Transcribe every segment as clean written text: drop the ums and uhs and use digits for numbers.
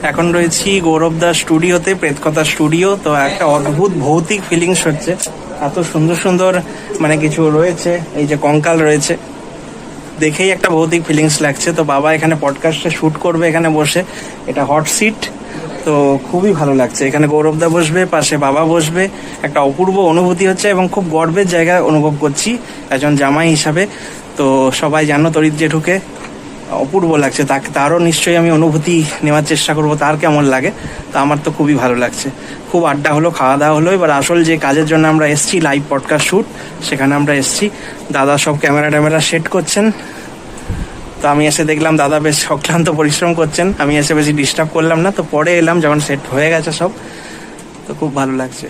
এখন রয়েছি গৌরবদা স্টুডিওতে, প্রেতকথা স্টুডিও। তো একটা অদ্ভুত ভৌতিক ফিলিংস হচ্ছে, এত সুন্দর সুন্দর মানে কিছু রয়েছে, এই যে কঙ্কাল রয়েছে, দেখেই একটা ভৌতিক ফিলিংস লাগছে। তো বাবা এখানে পডকাস্টে শ্যুট করবে এখানে বসে, এটা হট সিট, তো খুবই ভালো লাগছে। এখানে গৌরবদা বসবে, পাশে বাবা বসবে, একটা অপূর্ব অনুভূতি হচ্ছে এবং খুব গর্বের জায়গা অনুভব করছি একজন জামাই হিসাবে। তো সবাই জানো তরিৎ জেঠুকে, অপূর্ব লাগছে, তারও নিশ্চয়ই আমি অনুভূতি নেওয়ার চেষ্টা করব তার কেমন লাগে। তো আমার তো খুবই ভালো লাগছে। খুব আড্ডা হলো, খাওয়া দাওয়া হলো। এবার আসল যে কাজের জন্য আমরা এসছি, লাইভ পডকাস্ট শ্যুট, সেখানে আমরা এসছি। দাদা সব ক্যামেরা সেট করছেন। তো আমি এসে দেখলাম দাদা বেশ অক্লান্ত পরিশ্রম করছেন, আমি এসে বেশি ডিস্টার্ব করলাম না। তো পরে এলাম যখন সেট হয়ে গেছে সব, তো খুব ভালো লাগছে।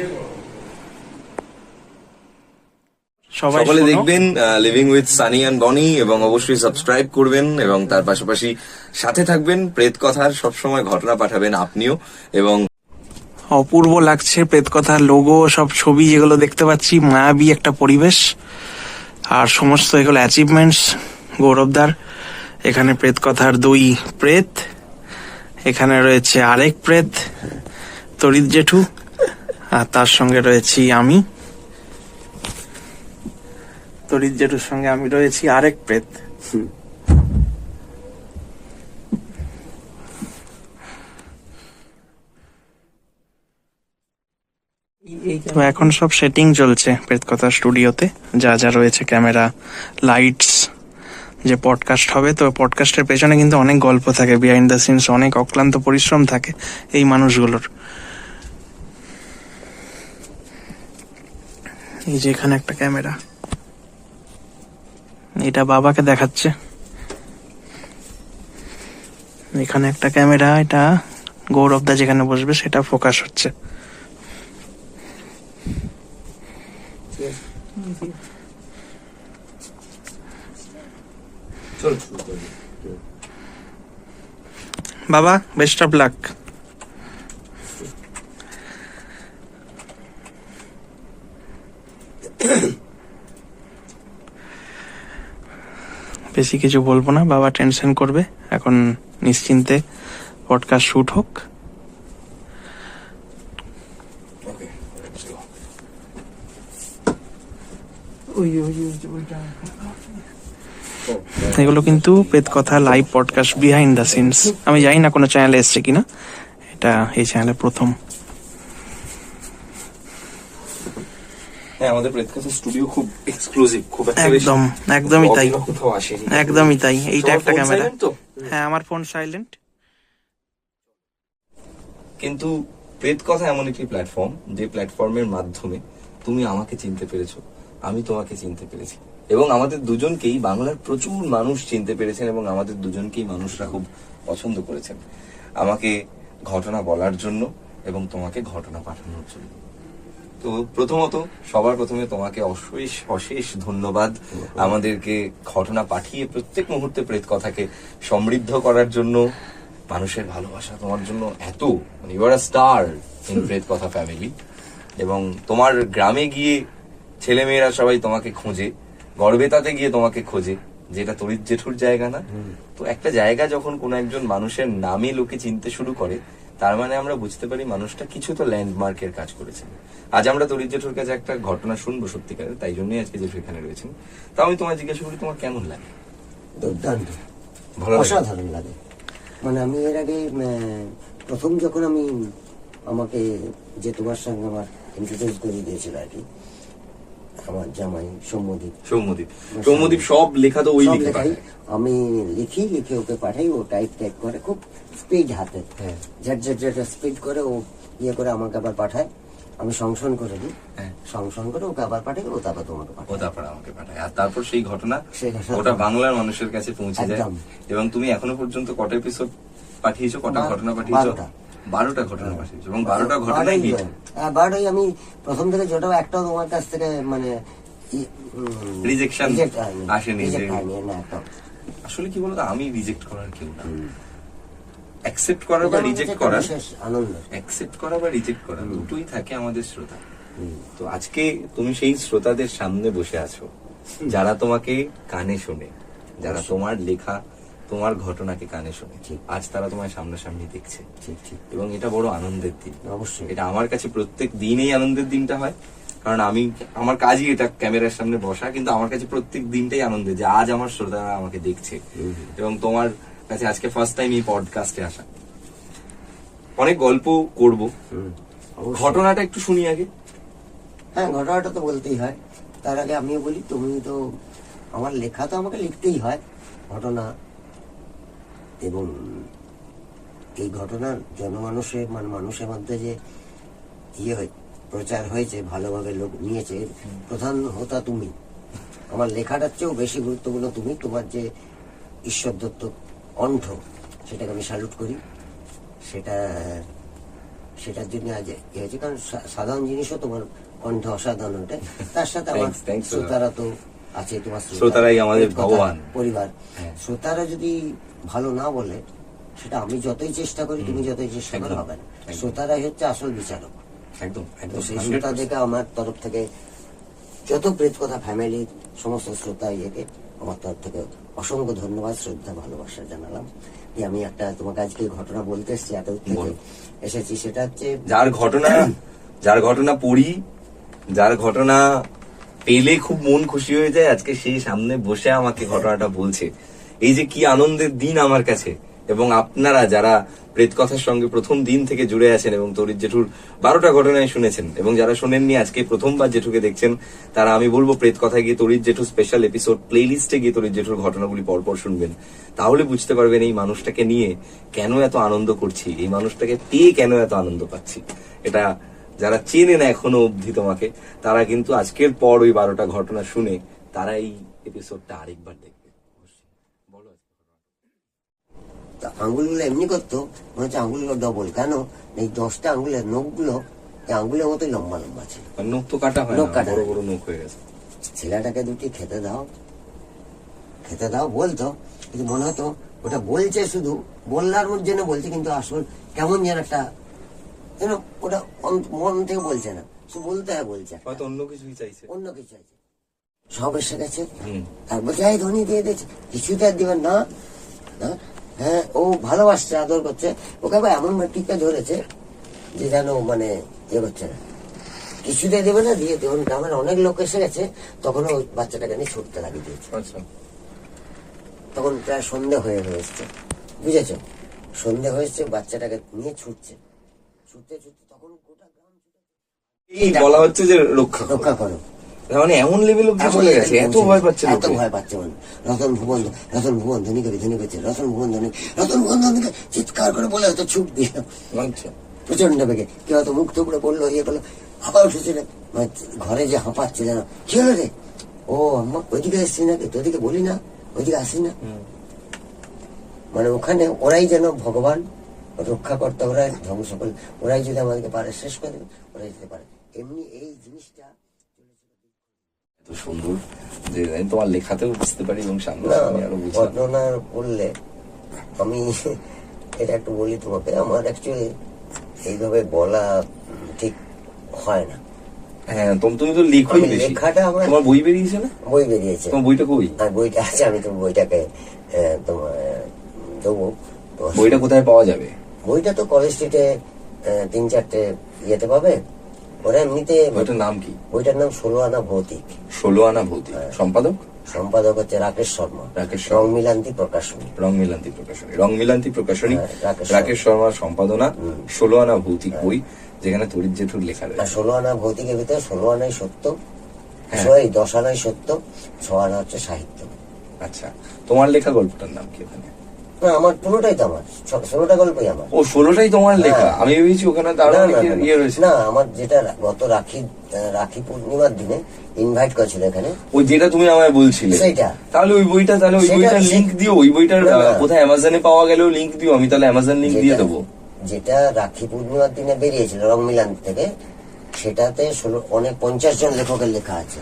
সকলে দেখবেন লিভিং উইথ সানি অ্যান্ড বনি, এবং অবশ্যই সাবস্ক্রাইব করবেন এবং তার পাশাপাশি সাথে থাকবেন। প্রেত কথার সবসময় ঘটনা পাঠাবেন আপনিও। এবং অপূর্ব লাগছে প্রেতকথার লোগো, সব ছবি যেগুলো দেখতে পাচ্ছি, মায়াবী একটা পরিবেশ, আর সমস্ত এগুলো অ্যাচিভমেন্টস গৌরবদার। এখানে প্রেতকথার 2 প্রেত, এখানে রয়েছে আরেক প্রেত তরিৎ জেঠু, আর তার সঙ্গে রয়েছি আমি। তরিৎ জেঠুর সঙ্গে আমি রয়েছি আরেক প্রেত। তো এখন সব সেটিং চলছে প্রেতকথা স্টুডিওতে, যা যা রয়েছে, ক্যামেরা, লাইটস, যে পডকাস্ট হবে। তো পডকাস্টের পেছনে কিন্তু অনেক গল্প থাকে, বিহাইন্ড দ্য সিনস, অনেক অক্লান্ত পরিশ্রম থাকে এই মানুষগুলোর। এই যে এখানে একটা ক্যামেরা, এটা বাবাকে দেখাচ্ছে। এখানে একটা ক্যামেরা, এটা গৌরবদা যেখানে বসবে সেটা ফোকাস হচ্ছে। বাবা বেস্ট অফ লাক। বেশি কিছু বলবো না, বাবা টেনশন করবে। এখন নিশ্চিন্তে পডকাস্ট শুট হোক। এগুলো কিন্তু Pretkotha live podcast behind the scenes. আমি জানি না কোনো চ্যানেলে এসছে কিনা, এটা এই চ্যানেলে প্রথম। আমাদের প্রেতকথা স্টুডিও খুব এক্সক্লুসিভ, খুব একদমই তাই, একদমই তাই। এইটা একটা ক্যামেরা, হ্যাঁ আমার ফোন সাইলেন্ট। কিন্তু প্রেতকথা এমন একটি প্ল্যাটফর্ম, যে প্ল্যাটফর্মের মাধ্যমে তুমি আমাকে চিনতে পেরেছো, আমি তোমাকে চিনতে পেরেছি, এবং আমাদের দুজনকেই বাংলার প্রচুর মানুষ চিনতে পেরেছেন, এবং আমাদের দুজনকেই মানুষরা খুব পছন্দ করেছেন আমাকে ঘটনা বলার জন্য এবং তোমাকে ঘটনা পাঠানোর জন্য। তো সবার প্রথমে তোমাকে অশেষ ধন্যবাদ আমাদেরকে ঘটনা পাঠিয়ে প্রত্যেক মুহূর্তে প্রেতকথাকে সমৃদ্ধ করার জন্য। মানুষের ভালোবাসা তোমার জন্য এত, মানে you are a star in Pretkotha family. এবং তোমার গ্রামে গিয়ে ছেলেমেয়েরা সবাই তোমাকে খোঁজে, গড়বেতাতে গিয়ে তোমাকে খোঁজে, যেটা তরিৎ জেঠুর জায়গা না। তো একটা জায়গা যখন কোনো একজন মানুষের নামে লোকে চিনতে শুরু করে, তার মানে আমরা বুঝতে পারি মানুষটা কিছু তো ল্যান্ডমার্কের কাজ করেছে। আজ আমরা তরিৎ জেঠুর কাছে একটা ঘটনা শুনবো সত্যিকারের, তাই জন্যই আজকে জেঠু এখানে রয়েছেন। তো আমি তোমায় জিজ্ঞাসা করি, তোমার কেমন লাগে? দুর্দান্ত, ভালো, অসাধারণ লাগে। মানে আমি এর আগে প্রথম যখন আমাকে যে তোমার সঙ্গে আমার ইন্ট্রোডিউস করে দিয়েছিল আর কি, আমার জামাই সৌম্যদীপ সব লেখা তো ওই লেখাই আমি লিখে ওকে পাঠাই, ও টাইপ করে খুব স্পিড হাতে, ঝট স্পিড করে ও ইয়ে করে আমাকে আবার পাঠায়, আমি সংশোধন করে দিই, সংশোধন করে ওকে আবার পাঠাই, ও তারপর তোমাকে আমাকে পাঠায়, আর তারপর সেই ঘটনা ওটা বাংলার মানুষের কাছে পৌঁছে যায়। এবং তুমি এখনো পর্যন্ত কটা এপিসোড পাঠিয়েছো, কটা ঘটনা পাঠিয়েছো? 12টা ঘটনা পাঠিয়েছো, এবং 12টা ঘটনাই আমি প্রথম থেকে যেটাও একটাও তোমার কাছ থেকে মানে রিজেকশন আসেনি। আসলে কি বলতো, আমি রিজেক্ট করার কেউ না, অ্যাকসেপ্ট করা বা রিজেক্ট করা দুটোই থাকে আমাদের শ্রোতা। তো আজকে তুমি সেই শ্রোতাদের সামনে বসে আছো, যারা তোমাকে কানে শোনে, যারা তোমার লেখা তোমার ঘটনাকে কানে শুনে। ঠিক। আজ তারা তোমায় সামনাসামনি দেখছে, ঠিক ঠিক এবং এটা বড় আনন্দের দিন। অবশ্যই। এটা আমার কাছে প্রত্যেক দিনই আনন্দের দিনটা হয়, কারণ আমি আমার কাজই এটা ক্যামেরার সামনে বসা, কিন্তু আমার কাছে প্রত্যেক দিনটাই আনন্দের যে আজ আমার শ্রোতারা আমাকে দেখছে। এবং তোমার কাছে আজকে ফার্স্ট টাইম এই পডকাস্টে আসা। অনেক গল্প করব, অবশ্যই। ঘটনাটা একটু শুনি আগে। হ্যাঁ, ঘটনাটা তো বলতেই হয়। তার আগে আমিও বলি, তুমি তো আমার লেখা তো আমাকে লিখতেই হয় ঘটনা, এবং এই ঘটনার জনমানুষের মানুষের মধ্যে যে প্রচার হয়েছে, ভালোভাবে লোক নিয়েছে, এর প্রধান হোতা তুমি। আমার লেখাটার চেয়েও বেশি গুরুত্বপূর্ণ তুমি, তোমার যে ঈশ্বর দত্ত কণ্ঠ, সেটাকে আমি স্যালুট করি। সেটার জন্য আজ হয়েছে, কারণ সাধারণ জিনিসও তোমার কণ্ঠ অসাধারণ ওঠে। তার সাথে আমার Thanks, শ্রোতারা তো আছে, তোমার শ্রোতারাই আমাদের কথা, ভগবান। পরিবার। হ্যাঁ। শ্রোতারা যদি ভালো না বলে, সেটা আমি যতই চেষ্টা করি, তুমি যতই চেষ্টা করো, একদম, হবে না। একদম। শ্রোতারাই হচ্ছে আসল বিচারক। একদম তো একদম সেই শ্রোতাদেরকে আমার তরফ থেকে, যত প্রেত কথা ফ্যামিলির সমস্ত শ্রোতা ইয়েকে আমার তরফ থেকে অসংখ্য ধন্যবাদ, শ্রদ্ধা, ভালোবাসা জানালাম। যে আমি একটা তোমাকে আজকে ঘটনা বলতে এসেছি, এত থেকে বলো। এসেছি। সেটা হচ্ছে যার ঘটনা পড়ি, যার ঘটনা পেলে খুব মন খুশি হয়ে যায়, আজকে সেই সামনে বসে আমাকে ঘটনাটা বলছে। এই যে কি আনন্দের দিন আমার কাছে। এবং আপনারা যারা প্রেত কথার সঙ্গে প্রথম দিন থেকে জুড়ে আছেন এবং তরিৎ জেঠুর 12টা ঘটনায় শুনেছেন, এবং যারা শোনেননি আজকে প্রথমবার জেঠুকে দেখছেন, তারা আমি বলবো প্রেত কথায় গিয়ে তরিৎ জেঠু স্পেশাল এপিসোড প্লেলিস্টে গিয়ে তরিৎ জেঠুর ঘটনাগুলি পরপর শুনবেন। তাহলে বুঝতে পারবেন এই মানুষটাকে নিয়ে কেন এত আনন্দ করছি, এই মানুষটাকে পেয়ে কেন এত আনন্দ পাচ্ছি। এটা যারা চেনে না এখনো অবধি তোমাকে, তারা কিন্তু আজকের পর ওই 12টা ঘটনা শুনে তারা এই এপিসোডটা আরেকবার দেখবে। বলো। তা আঙ্গুলগুলো এমনি করতো, মনে হচ্ছে আঙ্গুলগুলো ডবল। কেন? এই 10টা আঙ্গুলের নখগুলো এই আঙ্গুলের মতোই লম্বা লম্বা ছিল। আর নখ তো কাটা হয় নখ না, কাটা বড় হয়। বড় নখ হয়ে গেছে। ছেলেটাকে দুটি খেতে দাও বলতো, কিন্তু মনে হতো ওটা বলছে শুধু বললার জন্য বলছে, কিন্তু আসল কেমন যেন একটা, যেন ওটা মন থেকে বলছে না, শুধু বলতে হয় বলছে, হয়তো অন্য কিছুই চাইছে। অন্য কিছু আছে। সব এসে গেছে, হুম। আর বলছে এই ধনী দিয়ে দিয়েছে, কিছুতে আর দিবেন না। হ্যাঁ, ও ভালোবাসছে, আদর করছে, ওকে আবার এমন টিপে ধরেছে যে যেন মানে করছে না, কিছুতে দেবে না, দিয়ে দেবেন। গ্রামের অনেক লোক এসে গেছে, তখন ওই বাচ্চাটাকে নিয়ে ছুটতে লাগিয়ে দিয়েছে। আচ্ছা। তখন প্রায় সন্ধে হয়ে এসছে, বুঝেছ? সন্ধে হয়েছে, বাচ্চাটাকে নিয়ে ছুটছে তখন গোটা গ্রাম এই বলা হচ্ছে যে রক্ষা করো। রক্ষা করো। তার মানে এমন লেভেল অব্দি চলে গেছে, এত ভয় পাচ্ছে এত লোকে। ভয় পাচ্ছে মানে রতন ভুবন ধনী করছে, রতন ভুবন ধনীকে চিৎকার করে বলে হয়তো ছুট দিল আচ্ছা। প্রচন্ড বেগে। কেউ হয়তো মুখ টুকরে পড়লো, ইয়ে করলো, আবার উঠেছিল, মানে ঘরে যে হাঁপাচ্ছে যেন। কি হলো রে? ও আম্মা ওইদিকে এসছি নাকি, তোদিকে বলি না, ওইদিকে আসি না। মানে ওখানে ওরাই যেন ভগবান, রক্ষাকর্তা, ওরাই ধ্বংস করে, ওরাই যদি আমাদেরকে পারে শেষ করে দেবে, ওরাই যেতে পারে। এমনি এই জিনিসটা এত সুন্দর যে আমি তোমার লেখাতেও বুঝতে পারি এবং সামনে না, আরো বুঝলাম। ঘটনা বললে আমি এটা একটু বলি তোমাকে, আমার অ্যাকচুয়ালি এইভাবে বলা ঠিক হয় না। হ্যাঁ, তুমি তো লিখোই আমি বেশি। লেখাটা আমার- তোমার বই বেরিয়েছে না? বই বেরিয়েছে, তোমার বইটা কই? আর বইটা আছে, আমি তো বইটাকে তোমার দেবো। বইটা কোথায় পাওয়া যাবে? বইটা তো কলেজ স্ট্রিটে 3-4টে ইয়েতে পাবে। ওরা এমনিতে, বইটার নাম কি? বইটার নাম 16 আনা ভৌতিক। 16 আনা ভৌতিক। সম্পাদক? সম্পাদক হচ্ছে রাকেশ শর্মা, রাকেশ শর্মা। রংমিলান্তি প্রকাশনী। রংমিলান্তি প্রকাশনী। হ্যাঁ, রাকেশ রাকেশ শর্মার সম্পাদনা, 16 আনা ভৌতিক বই, যেখানে তরিৎ জেঠুর লেখা আর রয়েছে। 16 আনা ভৌতিকের ভিতরে 16 আনাই সত্য, হ্যাঁ। 10 আনাই সত্য, 6 আনা হচ্ছে সাহিত্য। আচ্ছা, তোমার লেখা গল্পটার নাম কি ওখানে? না, আমার পুরোটাই তো আমার, 16টা গল্পই আমার। ও, 16টাই তোমার লেখা? হ্যাঁ। আমি ভেবেছি ওখানে তার না, অনেক না, না, ইয়ে রয়েছে। না, আমার যেটা গত রাখি পূর্ণিমার দিনে ইনভাইট করেছিল এখানে, ওই যেটা তুমি আমায় বলছিলে, সেইটা। তাহলে ওই বইটার লিংক দিও। ওই বইটার না, না। কোথায় অ্যামাজনে পাওয়া গেলেও লিংক দিও, আমি তাহলে অ্যামাজন লিংক দিয়ে দেবো। যেটা রাখি পূর্ণিমার দিনে বেরিয়েছিল রংমিলান থেকে, সেটাতে অনেক 50 জন লেখকের লেখা আছে।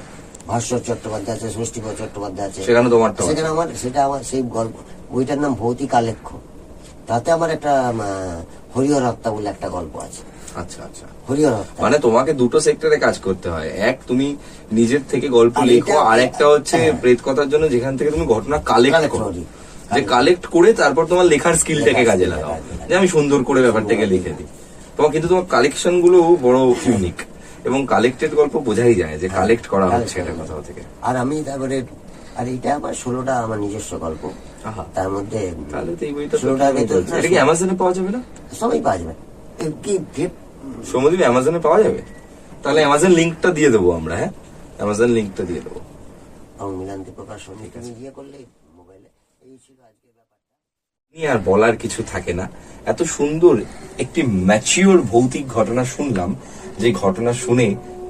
ভাস্বর চট্টোপাধ্যায় আছে, ষষ্ঠীপদ চট্টোপাধ্যায় আছে, সেখানে তোমারটা সেখানে সেটা আমার সেই গল্প, বইটার নাম ভৌতিক আলেখ্য। তাতে আমার একটা হরিহর হত্যা বলে একটা গল্প আছে। আচ্ছা আচ্ছা। হরিহর হত্যা মানে তোমাকে দুটো সেক্টরে কাজ করতে হয়, এক তুমি নিজের থেকে গল্প আর লেখো, এটা- আর একটা হচ্ছে হ্যাঁ। প্রেত কথার জন্য যেখান থেকে তুমি ঘটনা কালেক্ট করো। করি। যে কালেক্ট করে তারপর তোমার লেখার স্কিলটাকে কাজে লাগাও, যে আমি সুন্দর করে ব্যাপারটাকে লিখে দিই। তোমার কিন্তু তোমার কালেকশন গুলো বড় ইউনিক, এবং কালেক্টেড গল্প বোঝাই যায় যে কালেক্ট করা হচ্ছে এটা কোথাও থেকে। আর আমি তারপরে, আর এটা আমার 16টা আমার নিজস্ব গল্প, আহা, তার মধ্যে তাহলে তো এই বইটা 16টার ভেতর এটা কি অ্যামাজনে পাওয়া যাবে না? সবাই পাওয়া যাবে। কি সৌম্যদীপ অ্যামাজনে পাওয়া যাবে? তাহলে অ্যামাজন লিঙ্কটা দিয়ে দেবো আমরা, হ্যাঁ অ্যামাজন লিঙ্কটা দিয়ে দেবো। মিলান্তি প্রকাশন এখানে ইয়ে করলে মোবাইলে, এই ছিল আজকের ব্যাপারটা। আর বলার কিছু থাকে না। এত সুন্দর একটি ম্যাচিওর ভৌতিক ঘটনা শুনলাম, যে ঘটনা শুনে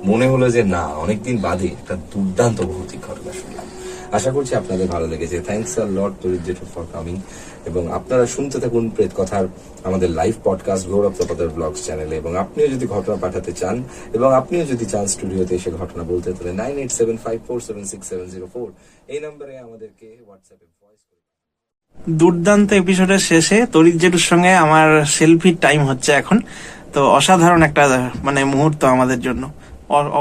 মনে হলো যে না, অনেকদিন বাদে একটা দুর্দান্ত ভৌতিক ঘটনা শুনলাম। আশা করছি আপনাদের ভালো লেগেছে। থ্যাংকস আ লট তরিৎ জেঠু ফর কামিং। এবং আপনারা শুনতে থাকুন প্রেত কথার আমাদের লাইভ পডকাস্ট গৌরব তপদার ব্লগস চ্যানেলে। এবং আপনিও যদি ঘটনা পাঠাতে চান, এবং আপনিও যদি চান স্টুডিওতে এসে ঘটনা বলতে, তাহলে 9875476704 এই নম্বরে আমাদেরকে হোয়াটসঅ্যাপে ভয়েস করে। দুর্দান্ত এপিসোডের শেষে তরিৎ জেঠুর সঙ্গে আমার সেলফির টাইম হচ্ছে এখন। তো অসাধারণ একটা মানে মুহূর্ত আমাদের জন্য,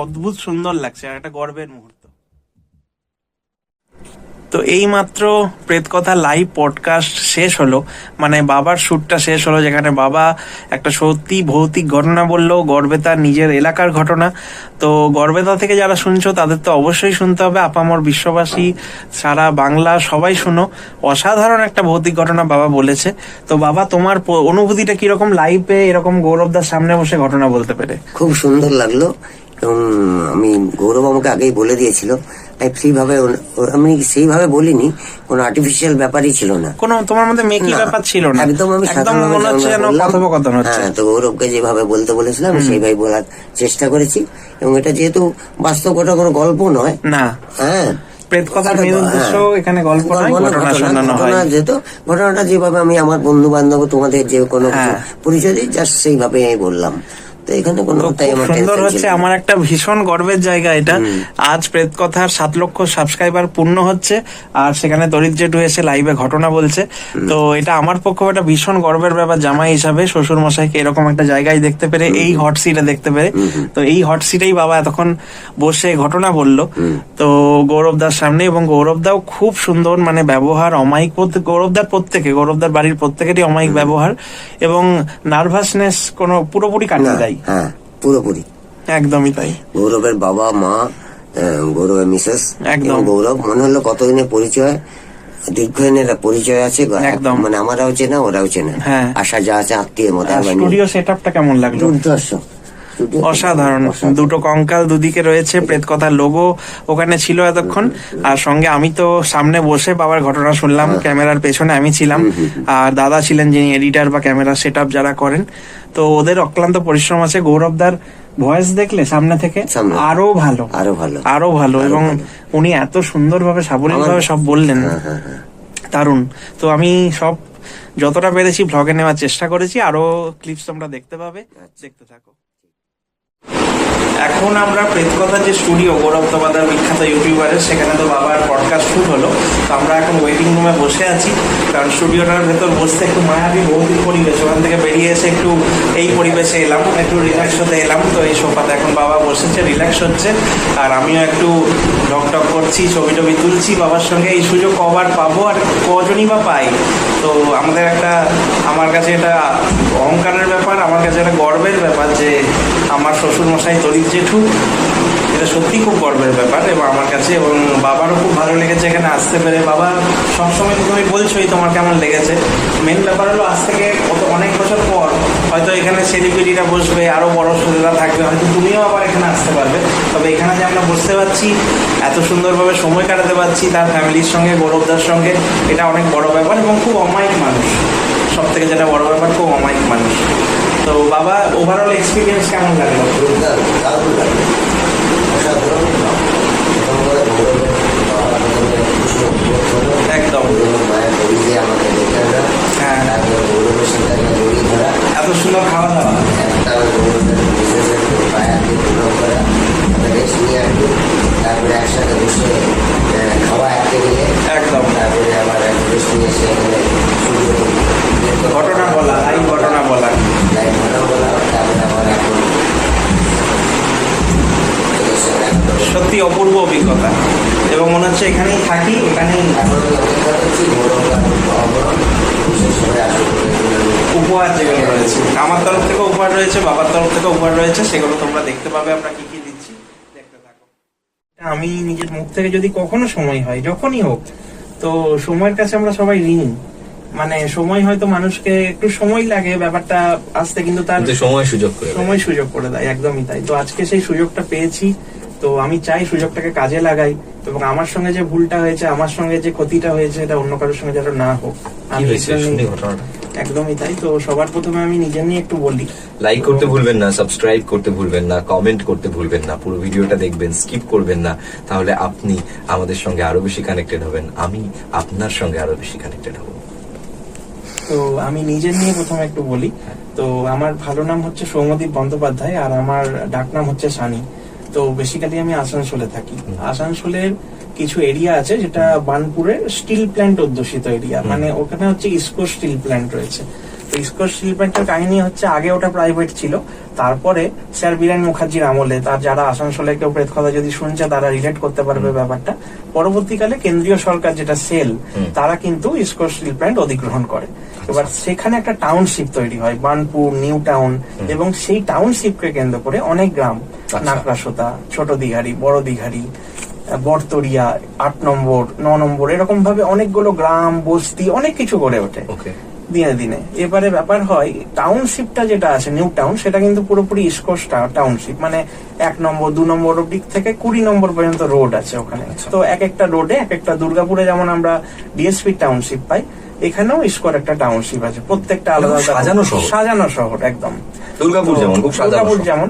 অদ্ভুত সুন্দর লাগছে, আর একটা গর্বের মুহূর্ত। তো এই মাত্র প্রেত কথা লাইভ পডকাস্ট শেষ হলো, মানে বাবার শ্যুটটা শেষ হলো, যেখানে বাবা একটা সত্যি ভৌতিক ঘটনা বললো, গড়বেতার নিজের এলাকার ঘটনা। তো গড়বেতা থেকে যারা শুনছো তাদের তো অবশ্যই শুনতে হবে, আপামর বিশ্ববাসী সারা বাংলা সবাই শুনো, অসাধারণ একটা ভৌতিক ঘটনা বাবা বলেছে। তো বাবা, তোমার অনুভূতিটা কিরকম লাইভে এরকম গৌরবদার সামনে বসে ঘটনা বলতে পেরে? খুব সুন্দর লাগলো, এবং আমি গৌরব আমাকে আগেই বলে দিয়েছিল, তাই আমি সেইভাবে বলিনি, কোনো আর্টিফিশিয়াল ব্যাপারই ছিল না, কোনো তোমার মধ্যে মেকি ব্যাপার ছিল না, একদম আমি মনে হচ্ছে যেন কথোপকথন হচ্ছে। হ্যাঁ, তো গৌরবকে যেভাবে বলতে বলেছিলাম আমি সেইভাবে বলার চেষ্টা করেছি। এবং এটা যেহেতু বাস্তব ঘটনা, কোনো গল্প নয় না, হ্যাঁ, প্রেত কথার মেন উদ্দেশ্য এখানে গল্প নয়, ঘটনা শোনানো হয়। যেহেতু ঘটনাটা যেভাবে আমি আমার বন্ধু বান্ধব তোমাদের যে কোনো পরিচয় দিই, জাস্ট সেইভাবে আমি বললাম। তো এখানে কোনো সুন্দর হচ্ছে, আমার একটা ভীষণ গর্বের জায়গা এটা। আজ প্রেত কথার 7 লক্ষ সাবস্ক্রাইবার পূর্ণ হচ্ছে, আর সেখানে তরিৎ জেঠু এসে লাইভে ঘটনা বলছে। তো এটা আমার পক্ষে একটা ভীষণ গর্বের ব্যাপার, জামাই হিসাবে শ্বশুর মশাইকে এরকম একটা জায়গায় দেখতে পেরে, এই হট সিটে দেখতে পেরে। তো এই হট সিটেই বাবা এতক্ষণ বসে ঘটনা বললো তো গৌরবদার সামনে, এবং গৌরবদাও খুব সুন্দর মানে ব্যবহার, অমায়িক গৌরবদার বাড়ির প্রত্যেকেরই অমায়িক ব্যবহার, এবং নার্ভাসনেস কোনো পুরোপুরি কাটিয়ে দেয়। হ্যাঁ, পুরোপুরি একদমই তাই। গৌরবের বাবা মা, গৌরবের মিসেস, একদম গৌরব মনে হলো কতদিনের পরিচয়, দীর্ঘদিনের পরিচয় আছে, একদম মানে আমারাও চেনা ওরাও চেনা, আশা যা আছে আত্মীয়ের মতো। স্টুডিও সেটআপটা কেমন লাগলো? অসাধারণ, দুটো কঙ্কাল দুদিকে রয়েছে, প্রেত কথার লোগো ওখানে ছিল এতক্ষণ, আর সঙ্গে আমি তো সামনে বসে বাবার ঘটনা শুনলাম, ক্যামেরার পেছনে আমি ছিলাম, আর দাদা ছিলেন যিনি এডিটার বা ক্যামেরা সেটআপ যারা করেন। তো ওদের অক্লান্ত পরিশ্রম আছে। গৌরবদার ভয়েস দেখলে সামনে থেকে আরো ভালো, এবং উনি এত সুন্দরভাবে সাবলীলভাবে সব বললেন, দারুণ। তো আমি সব যতটা পেরেছি ভ্লগে নেওয়ার চেষ্টা করেছি, আরো ক্লিপস তোমরা দেখতে পাবে, দেখতে থাকো। এখন আমরা প্রেত কথার যে স্টুডিও গৌরব তপদার বিখ্যাত ইউটিউবারের, সেখানে তো বাবার পডকাস্ট শুট হলো। তো আমরা এখন ওয়েটিং রুমে বসে আছি, কারণ স্টুডিওটার ভেতর বসতে একটু মায়াবী ভৌতিক পরিবেশ, ওখান থেকে বেরিয়ে এসে একটু এই পরিবেশে এলাম, একটু রিল্যাক্স হতে এলাম। তো এই সোফাতে এখন বাবা বসেছে, রিল্যাক্স হচ্ছে, আর আমিও একটু ঢকঢক করছি, ছবি টবি তুলছি বাবার সঙ্গে। এই সুযোগ কবার পাবো, আর কজনই বা পাই। তো আমার কাছে এটা অহংকারের ব্যাপার, আমার কাছে একটা গর্বের ব্যাপার যে আমার শ্বশুর মশাই তরিৎ জেঠু, এটা সত্যি খুব গর্বের ব্যাপার এবং আমার কাছে, এবং বাবারও খুব ভালো লেগেছে এখানে আসতে পেরে। বাবা সবসময় তুমি বলছোই তোমার কেমন লেগেছে। মেন ব্যাপার হলো আজ থেকে অনেক বছর পর হয়তো এখানে সেলিব্রিটিরা বসবে, আরো বড় শ্রোতা থাকবে, হয়তো তুমিও আবার এখানে আসতে পারবে। তবে এখানে যে আমরা বসতে পারছি, এত সুন্দরভাবে সময় কাটাতে পারছি তার ফ্যামিলির সঙ্গে, গৌরবদার সঙ্গে, এটা অনেক বড় ব্যাপার। এবং খুব অমায়িক মানুষ, সব থেকে যেটা বড় ব্যাপার, খুব অমায়িক মানুষ। তো বাবা, ওভারঅল এক্সপিরিয়েন্স কেমন লাগলো? একদম, হ্যাঁ, এত সুন্দর খাওয়া দাওয়া, তারপরে একসাথে বসে খাওয়া একটা গেলে একদম, তারপরে আবার ঘটনা বলা, লাইভ ঘটনা বলা, তারপরে আবার এখন সত্যি অপূর্ব অভিজ্ঞতা, এবং মনে হচ্ছে এখানেই থাকি, এখানেই উপহার যেগুলো রয়েছে, আমার তরফ থেকে উপহার রয়েছে, বাবার তরফ থেকে উপহার রয়েছে, সেগুলো তোমরা দেখতে পাবে আমরা কি কি দিচ্ছি, দেখতে থাকো। আমি নিজের মুখ থেকে যদি কখনো সময় হয়, যখনই হোক, তো সময়ের কাছে আমরা সবাই ঋণী। মানে সময় হয়তো মানুষকে একটু সময় লাগে ব্যাপারটা আসতে, কিন্তু তার সময় সুযোগ করে দেয়, একদমই তাই। তো আজকে সেই সুযোগটা পেয়েছি, তো আমি চাই সুযোগটাকে কাজে লাগাই, এবং আমার সঙ্গে যে ভুলটা হয়েছে, আমার সঙ্গে যে ক্ষতিটা হয়েছে, এটা অন্য কারোর সঙ্গে যেন না হোক। একদমই তাই। তো সবার প্রথমে আমি নিজের নিয়ে একটু বলি, লাইক করতে ভুলবেন না, সাবস্ক্রাইব করতে ভুলবেন না, কমেন্ট করতে ভুলবেন না, পুরো ভিডিওটা দেখবেন, স্কিপ করবেন না, তাহলে আপনি আমাদের সঙ্গে আরো বেশি কানেক্টেড হবেন, আমি আপনার সঙ্গে আরো বেশি কানেক্টেড হব। তো আমি নিজের নিয়ে প্রথমে একটু বলি। তো আমার ভালো নাম হচ্ছে সৌম্যদীপ বন্দ্যোপাধ্যায়, আর আমার ডাক নাম হচ্ছে সানি। তো বেসিক্যালি আমি আসানসোলে থাকি। আসানসোলের কিছু এরিয়া আছে যেটা বার্নপুরের স্টিল প্ল্যান্ট অধ্যুষিত এরিয়া, মানে ওখানে হচ্ছে ইসকো স্টিল প্ল্যান্ট রয়েছে। তো ইসকো স্টিল প্ল্যান্টের কাহিনী হচ্ছে, আগে ওটা প্রাইভেট ছিল, তারপরে স্যার বীরেন মুখার্জির আমলে, তার যারা আসানসোলে কেউ প্রেত কথা যদি শুনছে তারা রিলেট করতে পারবে ব্যাপারটা, পরবর্তীকালে কেন্দ্রীয় সরকার যেটা সেল, তারা কিন্তু ইসকো স্টিল প্ল্যান্ট অধিগ্রহণ করে। এবার সেখানে একটা টাউনশিপ তৈরি হয়, বার্নপুর নিউ টাউন, এবং সেই টাউনশিপকে কেন্দ্র করে অনেক গ্রাম, নাকরাসোতা, ছোট দিঘারি, বড় দিঘারি, বরতরিয়া, 8 নম্বর, 9 নম্বর, এরকম ভাবে অনেকগুলো গ্রাম বস্তি অনেক কিছু গড়ে ওঠে দিনে দিনে। এবারে ব্যাপার হয়, টাউনশিপটা যেটা আছে নিউ টাউন, সেটা কিন্তু পুরোপুরি ইসকো টাউনশিপ, মানে 1 নম্বর 2 নম্বর দিক থেকে 20 নম্বর পর্যন্ত রোড আছে ওখানে। তো এক একটা রোডে এক একটা, দুর্গাপুরে যেমন আমরা ডিএসপি টাউনশিপ পাই, এখানেও ইসকোর একটা টাউনশিপ আছে, প্রত্যেকটা আলাদা সাজানো শহর একদম। দুর্গাপুর যেমন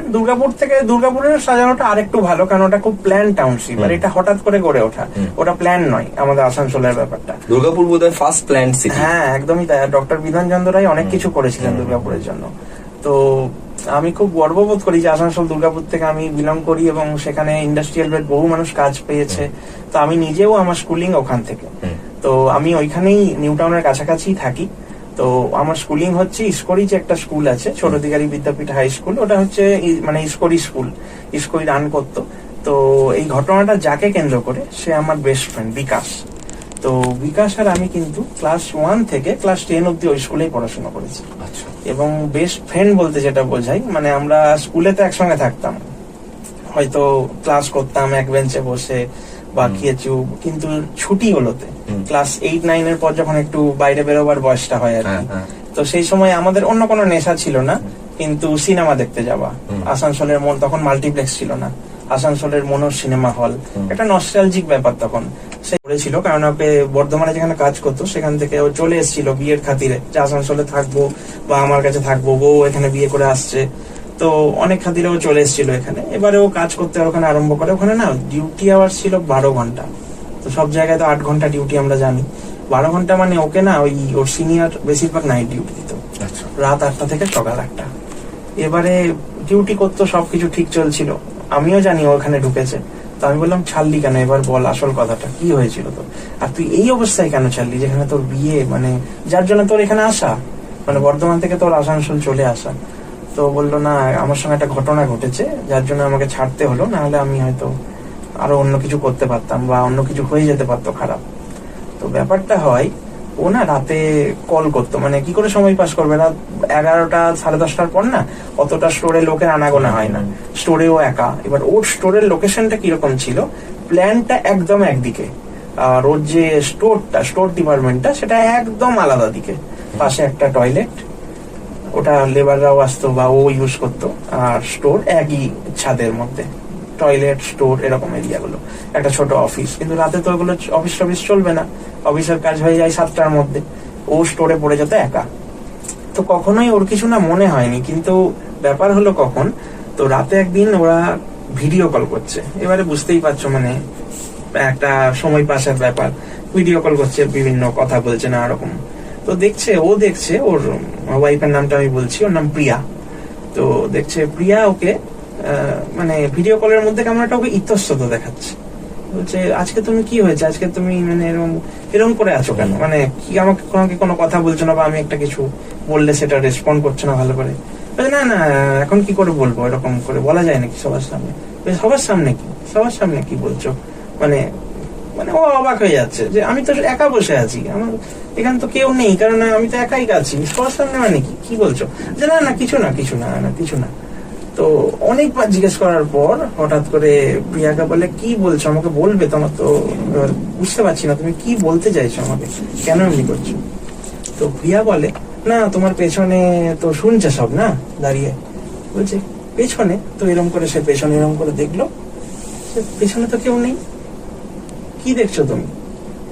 দুর্গাপুরের সাজানোটা আরেকটু ভালো, কারণ ওটা খুব প্ল্যান টাউনশিপ, আর এটা হঠাৎ করে গড়ে ওঠা, ওটা প্ল্যান নয়। আমাদের আসানসোলের ব্যাপারটা, দুর্গাপুর বোধহয় ফার্স্ট প্ল্যান সিটি। হ্যাঁ, একদমই তাই। ডক্টর বিধান চন্দ্র রায় অনেক কিছু করেছিলেন দুর্গাপুরের জন্য। তো আমি খুব গর্ববোধ করি যে আসানসোল দুর্গাপুর থেকে আমি বিলং করি, এবং সেখানে ইন্ডাস্ট্রিয়াল বেড বহু মানুষ কাজ পেয়েছে। তো আমি নিজেও, আমার স্কুলিং ওখান থেকে, তো আমি ওইখানেই নিউ টাউনের কাছাকাছি থাকি। তো আমার স্কুলিং হচ্ছে ইসকোরি যে একটা স্কুল আছে, ছোট দিঘারি বিদ্যাপীঠ হাই স্কুল, ওটা হচ্ছে মানে ইসকোরি স্কুল, ইসকোরি রান করতো। তো এই ঘটনাটা যাকে কেন্দ্র করে, সে আমার বেস্ট ফ্রেন্ড বিকাশ। তো বিকাশ আর আমি কিন্তু ক্লাস 1 থেকে ক্লাস 10 অব্দি ওই স্কুলেই পড়াশোনা করেছি। এবং বেস্ট ফ্রেন্ড বলতে যেটা বোঝাই, মানে আমরা স্কুলে তো একসঙ্গে থাকতাম, হয়তো ক্লাস করতাম এক বেঞ্চে বসে বা খেয়েছি, কিন্তু ছুটি হলোতে ক্লাস 8-9 এর পর যখন একটু বাইরে বেরোবার বয়সটা হয় আর কি, তো সেই সময় আমাদের অন্য কোনো নেশা ছিল না, কিন্তু সিনেমা দেখতে যাওয়া। আসানসোলের তখন মাল্টিপ্লেক্স ছিল না, আসানসোলের মনোর সিনেমা হল, একটা নস্টালজিক ব্যাপার তখন সে করেছিল, কারণ ওকে বর্ধমানে যেখানে কাজ করতো সেখান থেকে ও চলে এসেছিল বিয়ের খাতিরে, যে আসানসোলে থাকবো বা আমার কাছে থাকবো, বউ এখানে বিয়ে করে আসছে, তো অনেক খাতিরে ও চলে এসেছিল এখানে। এবারে ও কাজ করতে ওখানে আরম্ভ করে। ওখানে না ডিউটি আওয়ার ছিল 12 ঘন্টা, তো সব জায়গায় তো 8 ঘন্টা ডিউটি আমরা জানি। 12 ঘন্টা মানে ওকে না, ওই ওর সিনিয়র বেশিরভাগ নাইট ডিউটি দিত, রাত 8টা থেকে সকাল 8টা। এবারে ডিউটি করতো, সবকিছু ঠিক চলছিল, আমিও জানি ও ওখানে ঢুকেছে। তো আমি বললাম, ছাড়লি কেন, এবার বল আসল কথাটা কি হয়েছিল তোর, আর তুই এই অবস্থায় কেন ছাড়লি, যেখানে তোর বিয়ে, মানে যার জন্য তোর এখানে আসা, মানে বর্ধমান থেকে তোর আসানসোল চলে আসা। তো বললো, না আমার সঙ্গে একটা ঘটনা ঘটেছে যার জন্য আমাকে ছাড়তে হলো, না হলে আমি হয়তো আরো অন্য কিছু করতে পারতাম বা অন্য কিছু হয়ে যেতে পারতো খারাপ। তো ব্যাপারটা হয়, ও না রাতে কল করতো, মানে কি করে সময় পাস করবে, রাত 11টা 10:30টার পর না অতটা স্টোরে লোকের আনাগোনা হয় না, স্টোরেও একা। এবার ওর স্টোরের লোকেশনটা কিরকম ছিল, প্ল্যানটা একদম একদিকে, আর ওর যে স্টোর ডিপার্টমেন্টটা সেটা একদম আলাদা দিকে, পাশে একটা টয়লেট, ওটা লেবাররাও আসতো বা ও ইউজ করতো, আর স্টোর একই ছাদের মধ্যে, টয়লেট স্টোর এরকম এরিয়াগুলো, একটা ছোট অফিস। কিন্তু রাতে তো ওগুলো অফিস চলবে না, অফিসের কাজ হয়ে যায় 7টার মধ্যে, ও স্টোরে পড়ে যেত একা। তো কখনোই ওর কিছু না মনে হয়নি, কিন্তু ব্যাপার হলো কখন, তো রাতে একদিন ওরা ভিডিও কল করছে। এবারে বুঝতেই পারছো, মানে একটা সময় পাসের ব্যাপার, ভিডিও কল করছে, বিভিন্ন কথা বলছে না এরকম। তো ও দেখছে ওর ওয়াইফের নামটা আমি বলছি, ওর নাম প্রিয়া। তো দেখছে প্রিয়া ওকে মানে ভিডিও কলের মধ্যে কেমন একটা ওকে ইতস্তত দেখাচ্ছে, বলছে, আজকে তুমি কি হয়েছে, আজকে তুমি মানে এরকম করে আছো কেন, মানে কি আমাকে কোনো কথা বলছো না, বা আমি একটা কিছু বললে সেটা রেসপন্ড করছো না ভালো করে। বলছে, না না এখন কি করে বলবো, এরকম করে বলা যায় নাকি সবার সামনে? সবার সামনে কি, সবার সামনে কি বলছো? মানে মানে ও অবাক হয়ে যাচ্ছে যে আমি তো একা বসে আছি, আমার এখানে তো কেউ নেই, কারণ আমি তো একাই আছি, সবার সামনে মানে কি, কি বলছো? যে না না কিছু না, কিছু না, না কিছু না। তো অনেকবার জিজ্ঞেস করার পর হঠাৎ করে প্রিয়াকে বলে, কি বলছো, আমাকে বলবে? তোমার তো বুঝতে পারছি না তুমি কি বলতে চাইছো আমাকে, কেন এমনি করছো? তো প্রিয়া বলে, না তোমার পেছনে তো শুনছে সব না দাঁড়িয়ে। বলছে পেছনে? তো এরকম করে সে পেছনে এরকম করে দেখলো, পেছনে তো কেউ নেই, কি দেখছো তুমি?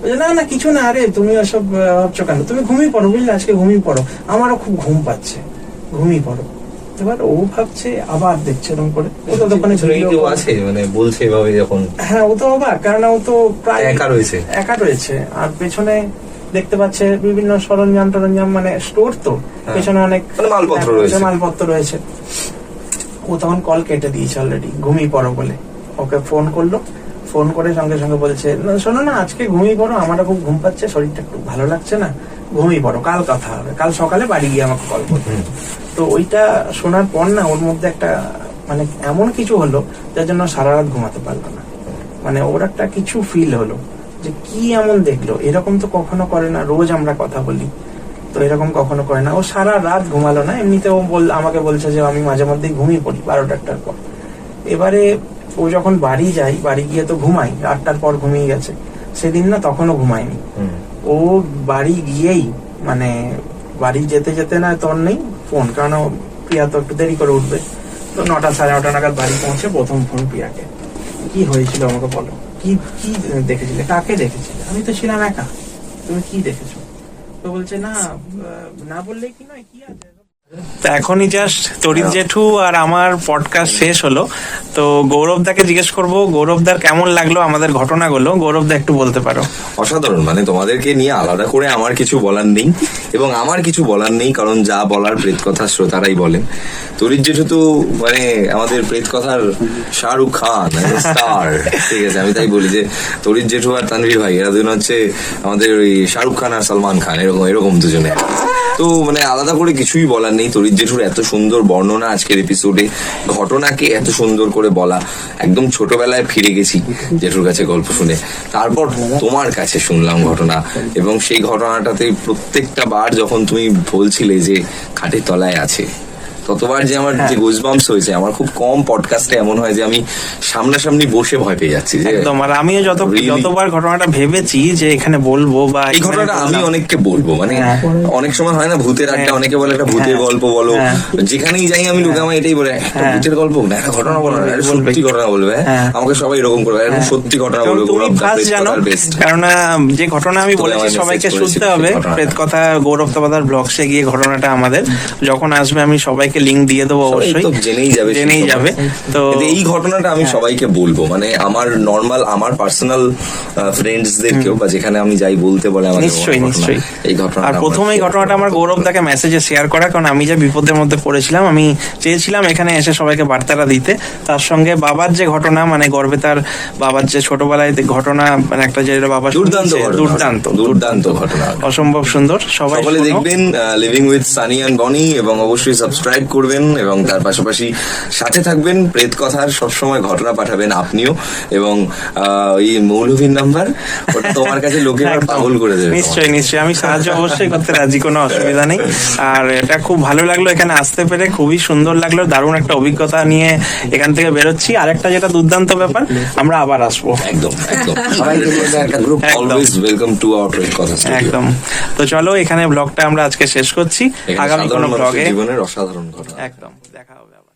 বলছে, না না কিছু না, আরে তুমি ওসব ভাবছো কেন, তুমি ঘুমিয়ে পড়ো বুঝলে, আজকে ঘুমিয়ে পড়ো, আমারও খুব ঘুম পাচ্ছে, ঘুমিয়ে পড়ো। এবার ও ভাবছে, আবার দেখছে এরকম করে, ও তো দোকানে কেউ আছে মানে বলছে এভাবে যখন, হ্যাঁ ও তো অবাক, কারণ ও তো প্রায় একা রয়েছে আর পেছনে দেখতে পাচ্ছে বিভিন্ন সরঞ্জাম টরঞ্জাম, মানে স্টোর তো, পেছনে অনেক মানে মালপত্র রয়েছে। ও তখন কল কেটে দিয়েছে অলরেডি, ঘুমিয়ে পড়ো বলে। ওকে ফোন করলো, ফোন করে সঙ্গে সঙ্গে বলছে, শোনো না আজকে ঘুমিয়ে পড়ো, আমারও খুব ঘুম পাচ্ছে, শরীরটা একটু ভালো লাগছে না, ঘুমিয়ে পড়ো, কাল কথা হবে, কাল সকালে বাড়ি গিয়ে আমাকে কল করবে। তো ওইটা শোনার পর না ওর মধ্যে একটা মানে এমন কিছু হলো যার জন্য সারা রাত ঘুমাতে পারলো না। মানে ওর একটা কিছু ফিল হলো যে কি এমন দেখলো, এরকম তো কখনো করে না, রোজ আমরা কথা বলি, তো এরকম কখনো করে না। ও সারা রাত ঘুমালো না, এমনিতে ও আমাকে বলছে যে আমি মাঝে মধ্যেই ঘুমিয়ে পড়ি 12টার পর। এবারে ও যখন বাড়ি যায়, বাড়ি গিয়ে তো ঘুমাই, 8টার পর ঘুমিয়ে গেছে, সেদিন না তখনও ঘুমায়নি। ও বাড়ি গিয়েই মানে বাড়ি যেতে যেতে না তোর নেই ফোন, কারণ প্রিয়া তো একটু দেরি করে উঠবে, তো 9টা সাড়ে 9টা নাগাদ বাড়ি পৌঁছে প্রথম ফোন প্রিয়াকে। কি হয়েছিল আমাকে বলো, কি কি দেখেছিলে, কাকে দেখেছিলে? আমি তো ছিলাম একা, তুমি কি দেখেছো? তো বলছে, না না বললে কি নয়, কি আছে। তো এখনই জাস্ট তরিৎ জেঠু আর আমার পডকাস্ট শেষ হলো, তো গৌরবদাকে জিজ্ঞেস করবো, গৌরবদার কেমন লাগলো আমাদের ঘটনাগুলো, গৌরবদা একটু বলতে পারো। অসাধারণ, মানে তোমাদেরকে নিয়ে আলাদা করে আমার কিছু বলার নেই, এবং আমার কিছু বলার নেই, কারণ যা বলার প্রেত কথা শ্রোতারাই বলেন। তরিৎ জেঠু তো মানে আমাদের প্রেত কথার শাহরুখ খান স্টার, ঠিক আছে, আমি তাই বলি যে তরিৎ জেঠু আর তানভীর ভাই এরা দুজন হচ্ছে আমাদের ওই শাহরুখ খান আর সালমান খান, এরকম দুজনে। তো মানে আলাদা করে কিছুই বলার নেই। তরিৎ জেঠুর এত সুন্দর বর্ণনা আজকের এপিসোডে, ঘটনাকে এত সুন্দর করে বলা, একদম ছোটবেলায় ফিরে গেছি জেঠুর কাছে গল্প শুনে, তারপর তোমার কাছে শুনলাম ঘটনা, এবং সেই ঘটনাটাতে প্রত্যেকটা বার যখন তুমি বলছিলে যে খাটের তলায় আছে, ততবার যে আমার যে গুজবাম্পস হয়েছে। আমার খুব কম পডকাস্টে এমন হয় যে আমি সামনাসামনি বসে ভয় পেয়ে যাচ্ছি। একদম, আর আমিও যতবার ঘটনাটা ভেবেছি যে এখানে বলবো, বা এই ঘটনাটা আমি অনেককে বলবো, মানে অনেক সময় হয় না ভূতের আড্ডা, অনেকে বলে একটা ভূতের গল্প বলো, যেখানেই যাই আমি লোকে আমায় এটাই বলে, একটা ভূতের গল্প না, একটা ঘটনা বলো না, সত্যি ঘটনা বলবে, আমাকে সবাই এরকম করবে, সত্যি ঘটনা বলবে। কারণ যে ঘটনা আমি বলেছি সবাইকে শুনতে হবে, প্রেত কথা গৌরব তপাদার ব্লগসে গিয়ে ঘটনাটা আমাদের যখন আসবে আমি সবাইকে লিংক দিয়ে দেবো, অবশ্যই জেনেই যাবে। তো এই ঘটনাটা আমি সবাইকে বলবো, মানে আমার নর্মাল আমার পার্সোনাল ফ্রেন্ডসদেরকেও, বা যেখানে আমি যাই বলতে বলে আমাকে নিশ্চয়ই এই ঘটনা। আর প্রথম এই ঘটনাটা আমার গৌরবদাকে মেসেজে শেয়ার করা, কারণ আমি যে বিপদের মধ্যে পড়েছিলাম, আমি চেয়েছিলাম এখানে এসে সবাইকে বার্তাটা দিতে। তার সঙ্গে বাবার যে ঘটনা, মানে গর্বে তার বাবার যে ছোটবেলায় ঘটনা, মানে একটা যে বাবা দুর্দান্ত ঘটনা, অসম্ভব সুন্দর। সবাই দেখবেন লিভিং উইথ সানি অ্যান্ড বনি, এবং অবশ্যই সাবস্ক্রাইব করবেন, এবং তার পাশাপাশি সাথে থাকবেন। প্রেত কথার সবসময় ঘটনা পাঠাবেন আপনিও, এবং ওই মৌলভীর নাম্বার, ওটা তোমার কাছে লোকে পাগল করে দেবে। নিশ্চয়ই আমি সাহায্য অবশ্যই করতে রাজি, কোনো অসুবিধা নেই। আর এটা খুব ভালো লাগলো এখানে আসতে পেরে, খুবই সুন্দর লাগলো, দারুণ একটা অভিজ্ঞতা নিয়ে এখান থেকে বেরোচ্ছি। আর একটা যেটা দুর্দান্ত ব্যাপার, আমরা আবার আসবো। একদম অলওয়েজ ওয়েলকাম টু আওয়ার প্রেত কথা। একদম। তো চলো এখানে ব্লগটা আমরা আজকে শেষ করছি, আগামী কোনো ব্লগে জীবনের অসাধারণ ঘটনা একদম দেখা হবে আবার।